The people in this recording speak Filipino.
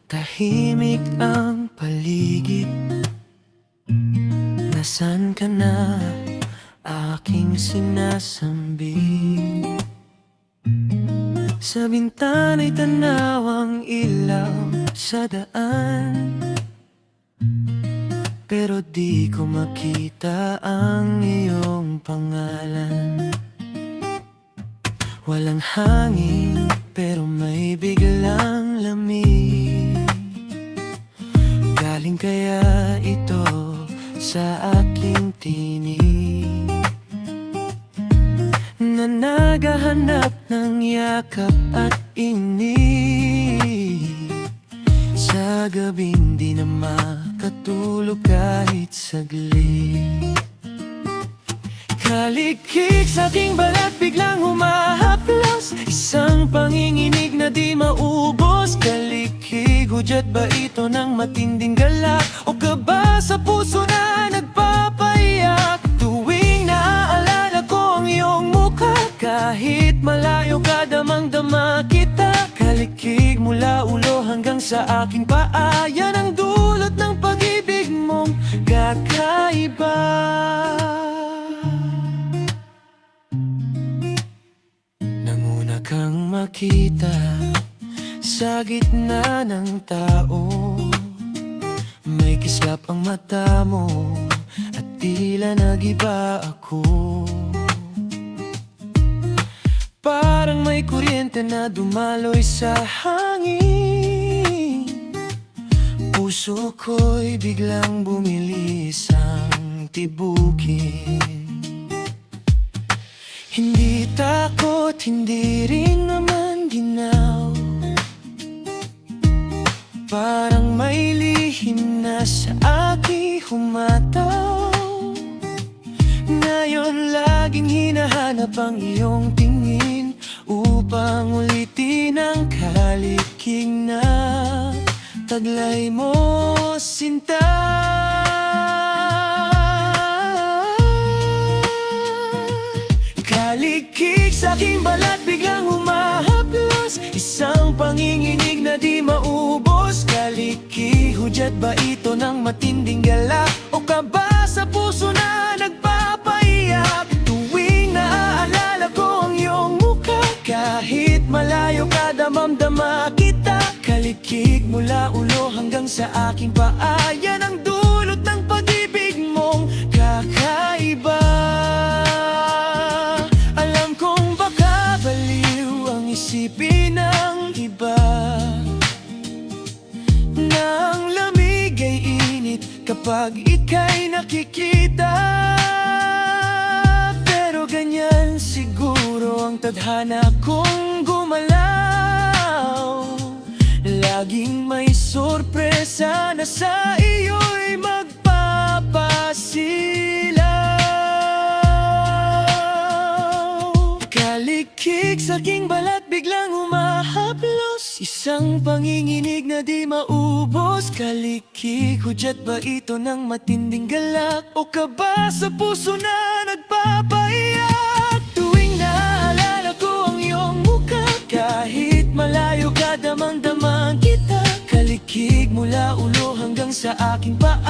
Tahimik ang paligid. Nasaan ka na, aking sinasambit? Sa bintana'y tanaw ang ilaw sa daan, pero di ko makita ang iyong pangalan. Walang hangin, pero may biglang lamig. Galing kaya ito sa aking tinig, na naghahanap ng yakap at inig. Sa gabing di na makatulog kahit saglit. Kalikik sa aking balat, biglang humahaplos. Isang panginginig na di maubos. Kalikik, hudyat ba ito ng matinding galak? O kaba sa puso na nagpapayak? Tuwing naaalala ko ang iyong mukha, kahit malayo ka, damang-dama kita. Kalikik mula ulo hanggang sa aking paa, yan ang dulot ng pag-ibig mong kakaiba. Nanguna kang makita sa gitna ng tao, may kislap ang mata mo at tila nagiba ako. Parang may kuryente na dumaloy sa hangin. Puso ko'y biglang bumilis ang tibukin. Hindi takot, hindi rin naman ginaw. Parang may lihim na sa aking humataw. Ngayon laging hinahanap ang iyong tingin, upang ulitin ang kalikik na taglay mo, sinta. Kalikik sa aking balat, biglang humahaplos. Isang panginginig na di maubos. Kalikik, hudyat ba ito ng matinding galak? O kaba sa puso na nagpapaiyak? Tuwing naaalala ko ang iyong mukha, kahit malayo ka, damam-dama kita. Kalikik mula ulo hanggang sa aking paa, yan ang dulot ng pag-ibig mong kakaiba. Alam kong baka baliw ang isipin ng iba, na ang lamig ay init kapag ika'y nakikita. Pero ganyan siguro ang tadhana kong gumalaw. Laging may sorpresa na sa iyo'y magpapasilaw. Kalikik sa aking balat, biglang humahaplos. Isang panginginig na di maubos. Kalikik, hudyat ba ito ng matinding galak? O kaba sa puso na nagpapaiyak? Tuwing naalala ko ang iyong mukha, kahit malayo ka, damang-dama kita. Kalikik mula ulo hanggang sa aking paa,